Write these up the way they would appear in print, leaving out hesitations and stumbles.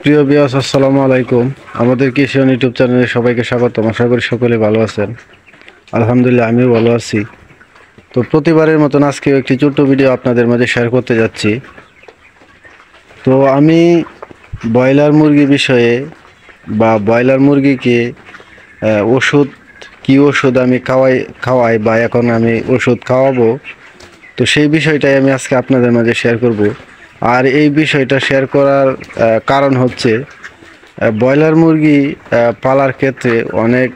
প্রিয় ভিউয়ার্স, আসসালামু আলাইকুম। আমাদের কৃষি ইউটিউব চ্যানেলে সবাইকে স্বাগতম। আশা করি সকলে ভালো আছেন। আলহামদুলিল্লাহ, আমিও ভালো আছি। তো প্রতিবারের মতন আজকেও একটি ছোট্ট ভিডিও আপনাদের মাঝে শেয়ার করতে যাচ্ছি। তো আমি ব্রয়লার মুরগি বিষয়ে বা ব্রয়লার মুরগিকে ওষুধ কি ওষুধ আমি খাওয়াই বা এখন আমি ওষুধ খাওয়াবো, তো সেই বিষয়টাই আমি আজকে আপনাদের মাঝে শেয়ার করব। আর এই বিষয়টা শেয়ার করার কারণ হচ্ছে ব্রয়লার মুরগি পালার ক্ষেত্রে অনেক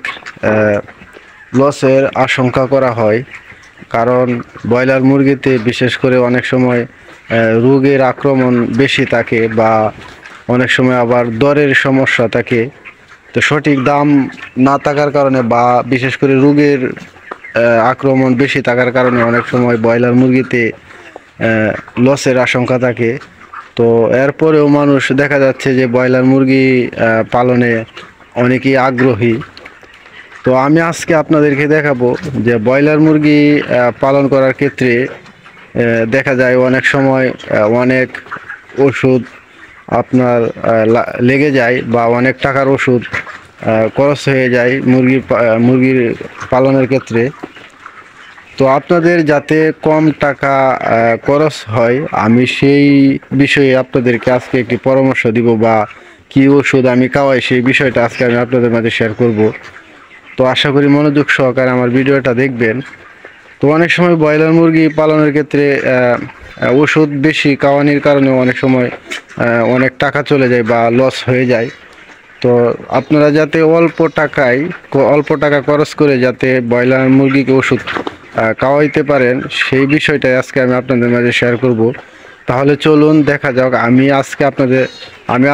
লসের আশঙ্কা করা হয়। কারণ ব্রয়লার মুরগিতে বিশেষ করে অনেক সময় রোগের আক্রমণ বেশি থাকে বা অনেক সময় আবার দরের সমস্যা থাকে। তো সঠিক দাম না থাকার কারণে বা বিশেষ করে রোগের আক্রমণ বেশি থাকার কারণে অনেক সময় ব্রয়লার মুরগিতে লসের আশঙ্কা থাকে। তো এরপরেও মানুষ দেখা যাচ্ছে যে ব্রয়লার মুরগি পালনে অনেকেই আগ্রহী। তো আমি আজকে আপনাদেরকে দেখাবো যে ব্রয়লার মুরগি পালন করার ক্ষেত্রে দেখা যায় অনেক সময় অনেক ওষুধ আপনার লেগে যায় বা অনেক টাকার ওষুধ খরচ হয়ে যায় মুরগির পালনের ক্ষেত্রে। তো আপনাদের যাতে কম টাকা খরচ হয়, আমি সেই বিষয়ে আপনাদেরকে আজকে একটি পরামর্শ দিব বা কি ওষুধ আমি খাওয়াই সেই বিষয়টা আজকে আমি আপনাদের মাঝে শেয়ার করব। তো আশা করি মনোযোগ সহকারে আমার ভিডিওটা দেখবেন। তো অনেক সময় ব্রয়লার মুরগি পালনের ক্ষেত্রে ওষুধ বেশি খাওয়ানোর কারণে অনেক সময় অনেক টাকা চলে যায় বা লস হয়ে যায়। তো আপনারা যাতে অল্প টাকা খরচ করে যাতে ব্রয়লার মুরগিকে ওষুধ খাওয়াইতে পারেন সেই বিষয়টাই আজকে আমি আপনাদের মাঝে শেয়ার করব। তাহলে চলুন দেখা যাক আমি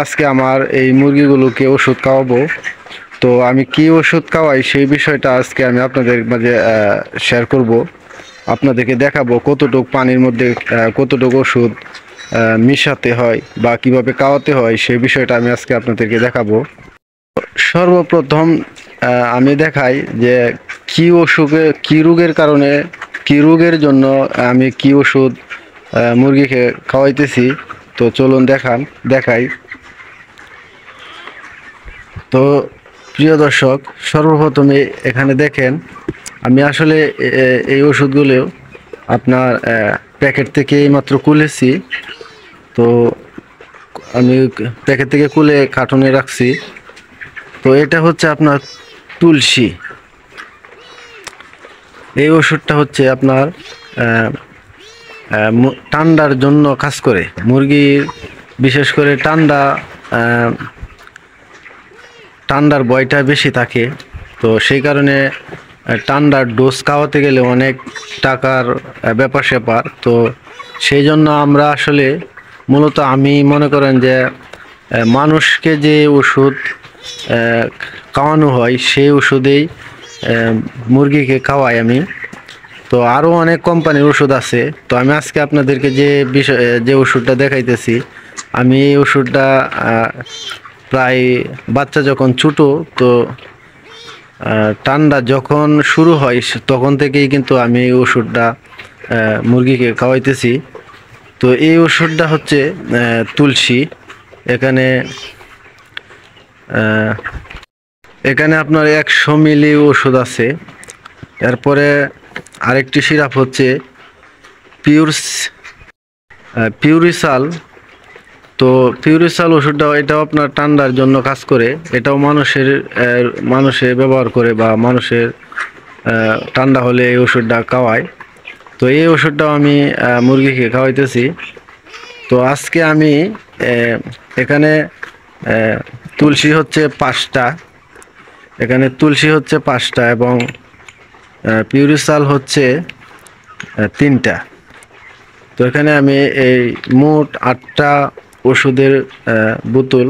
আজকে আমার এই মুরগিগুলোকে ওষুধ খাওয়াবো। তো আমি কি ওষুধ খাওয়াই সেই বিষয়টা আজকে আমি আপনাদের মাঝে শেয়ার করব। আপনাদেরকে দেখাবো কতটুকু পানির মধ্যে কতটুকু ওষুধ মিশাতে হয় বা কিভাবে খাওয়াতে হয় সেই বিষয়টা আমি আজকে আপনাদেরকে দেখাবো। সর্বপ্রথম আমি দেখাই যে কি রোগের কারণে কি রোগের জন্য আমি কি ওষুধ মুরগিকে খাওয়াইতেছি। তো চলুন দেখাই। তো প্রিয় দর্শক, সর্বপ্রথমে এখানে দেখেন আমি আসলে এই ওষুধগুলো আপনার প্যাকেট থেকে এইমাত্র খুলেছি। তো আমি প্যাকেট থেকে খুলে কার্টুনে রাখছি। তো এটা হচ্ছে আপনার তুলসী। এই ওষুধটা হচ্ছে আপনার ঠান্ডার জন্য কাজ করে। মুরগির বিশেষ করে ঠান্ডার ভয়টা বেশি থাকে। তো সেই কারণে ঠান্ডার ডোজ খাওয়াতে গেলে অনেক টাকার ব্যাপার স্যাপার। তো সেই জন্য আমরা আসলে মূলত আমি মনে করেন যে মানুষকে যে ওষুধ খাওয়ানো হয় সেই ওষুধেই মুরগিকে খাওয়াই আমি। তো আরও অনেক কোম্পানির ওষুধ আছে। তো আমি আজকে আপনাদেরকে যে ওষুধটা দেখাইতেছি, আমি এই ওষুধটা প্রায় বাচ্চা যখন ছোটো, তো ঠান্ডা যখন শুরু হয় তখন থেকেই কিন্তু আমি এই ওষুধটা মুরগিকে খাওয়াইতেছি। তো এই ওষুধটা হচ্ছে তুলসী। এখানে এখানে আপনার 100 মিলি ওষুধ আছে। এরপরে আরেকটি সিরাপ হচ্ছে পিউরিসাল। তো পিউরিসাল ওষুধটা এটাও আপনার ঠান্ডার জন্য কাজ করে। এটাও মানুষে ব্যবহার করে বা মানুষের ঠান্ডা হলে এই ওষুধটা খাওয়ায়। তো এই ওষুধটাও আমি মুরগিকে খাওয়াইতেছি। তো আজকে আমি এখানে তুলসী হচ্ছে 5টা, এবং পিউরিসাল হচ্ছে 3টা। তো এখানে আমি এই মোট 8টা ওষুধের বোতল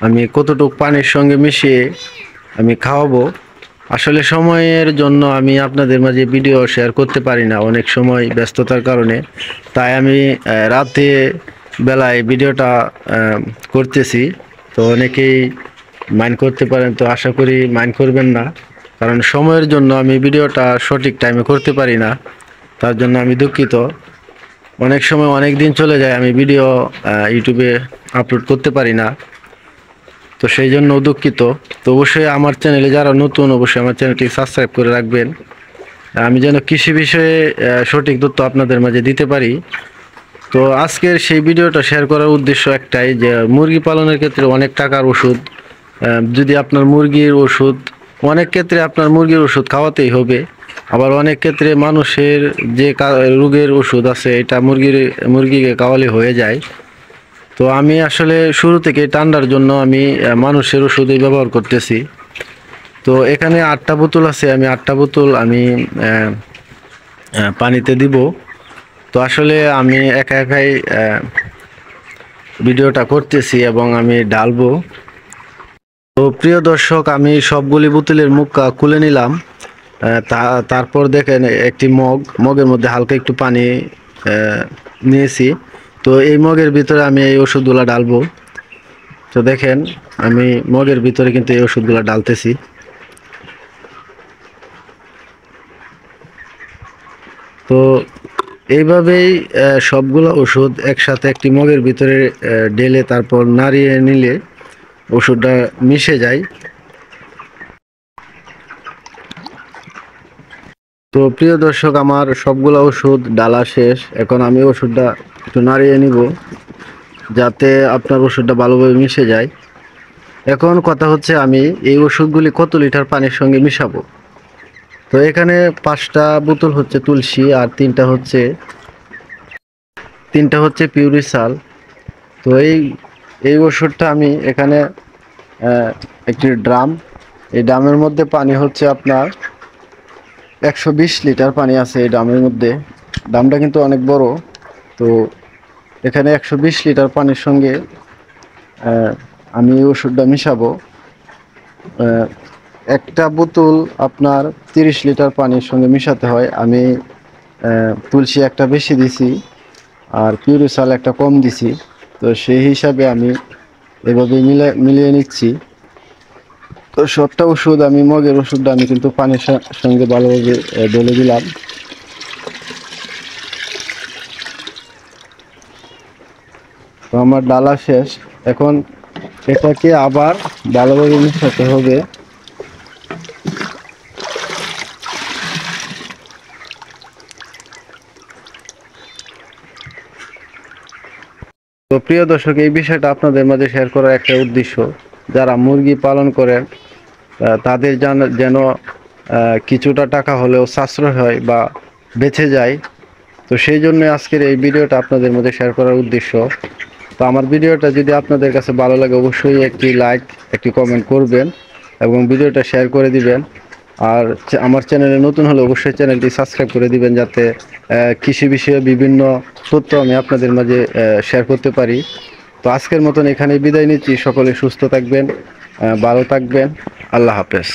আমি কতটুকু পানির সঙ্গে মিশিয়ে আমি খাওয়াবো। আসলে সময়ের জন্য আমি আপনাদের মাঝে ভিডিও শেয়ার করতে পারি না, অনেক সময় ব্যস্ততার কারণে। তাই আমি রাতে বেলায় ভিডিওটা করতেছি। তো অনেকেই মাইন্ড করতে পারেন, তো আশা করি মাইন্ড করবেন না, কারণ সময়ের জন্য আমি ভিডিওটা সঠিক টাইমে করতে পারি না। তার জন্য আমি দুঃখিত। অনেক সময় অনেক দিন চলে যায় আমি ভিডিও ইউটিউবে আপলোড করতে পারি না। তো সেই জন্য দুঃখিত। তো অবশ্যই আমার চ্যানেলে যারা নতুন অবশ্যই আমার চ্যানেলটি সাবস্ক্রাইব করে রাখবেন, আমি যেন কৃষি বিষয়ে সঠিক তথ্য আপনাদের মাঝে দিতে পারি। তো আজকের সেই ভিডিওটা শেয়ার করার উদ্দেশ্য একটাই, যে মুরগি পালনের ক্ষেত্রে অনেক টাকার ওষুধ, যদি আপনার মুরগির ওষুধ, অনেক ক্ষেত্রে আপনার মুরগির ওষুধ খাওয়াতেই হবে। আবার অনেক ক্ষেত্রে মানুষের যে রোগের ওষুধ আছে এটা মুরগিকে খাওয়ালে হয়ে যায়। তো আমি আসলে শুরু থেকে ঠান্ডার জন্য আমি মানুষের ওষুধই ব্যবহার করতেছি। তো এখানে 8টা বোতল আছে, আমি 8টা বোতল আমি পানিতে দিব। তো আসলে আমি একা একাই ভিডিওটা করতেছি এবং আমি ঢালবো। তো প্রিয় দর্শক, আমি সবগুলি বোতলের মুখ খুলে নিলাম। তারপর দেখেন একটি মগের মধ্যে হালকা একটু পানি নিয়েছি। তো এই মগের ভিতরে আমি এই ওষুধগুলো ঢালবো। তো দেখেন আমি মগের ভিতরে কিন্তু এই ওষুধগুলো ঢালতেছি। তো এইভাবেই সবগুলো ওষুধ একসাথে একটি মগের ভিতরে ঢেলে তারপর নাড়িয়ে নিলে ওষুধটা মিশে যায়। তো প্রিয় দর্শক, আমার সবগুলো ওষুধ ডালা শেষ। এখন আমি ওষুধটা একটু নাড়িয়ে নিব যাতে আপনার ওষুধটা ভালোভাবে মিশে যায়। এখন কথা হচ্ছে আমি এই ওষুধগুলি কত লিটার পানির সঙ্গে মিশাবো। তো এখানে 5টা বোতল হচ্ছে তুলসী আর 3টা হচ্ছে পিউরিসাল। তো এই ওষুধটা আমি এখানে একটি এই ড্রামের মধ্যে পানি হচ্ছে আপনার 120 লিটার পানি আছে এই ড্রামের মধ্যে। ড্রামটা কিন্তু অনেক বড়। তো এখানে 120 লিটার পানির সঙ্গে আমি এই ওষুধটা মিশাবো। একটা বোতল আপনার 30 লিটার পানির সঙ্গে মিশাতে হয়। আমি তুলসী একটা বেশি দিছি আর পিউরিসাল একটা কম দিছি। তো সেই হিসাবে আমি এভাবে মিলিয়ে নিচ্ছি। তো সবটা ওষুধ আমি মগের ওষুধটা আমি কিন্তু পানির সঙ্গে ভালোভাবে ঢেলে দিলাম। তো আমার ডালা শেষ। এখন এটাকে আবার ভালোভাবে মিশাতে হবে। তো প্রিয় দর্শক, এই বিষয়টা আপনাদের মাঝে শেয়ার করার একটা উদ্দেশ্য, যারা মুরগি পালন করেন তাদের যেন কিছুটা টাকা হলেও সাশ্রয় হয় বা বেঁচে যায়। তো সেই জন্য আজকের এই ভিডিওটা আপনাদের মধ্যে শেয়ার করার উদ্দেশ্য। তো আমার ভিডিওটা যদি আপনাদের কাছে ভালো লাগে অবশ্যই একটি লাইক, একটি কমেন্ট করবেন এবং ভিডিওটা শেয়ার করে দিবেন। আর আমার চ্যানেলে নতুন হলে অবশ্যই চ্যানেলটি সাবস্ক্রাইব করে দিবেন, যাতে কৃষি বিষয়ে বিভিন্ন তথ্য আমি আপনাদের মাঝে শেয়ার করতে পারি। তো আজকের মতন এখানেই বিদায় নিচ্ছি। সকলে সুস্থ থাকবেন, ভালো থাকবেন। আল্লাহ হাফেজ।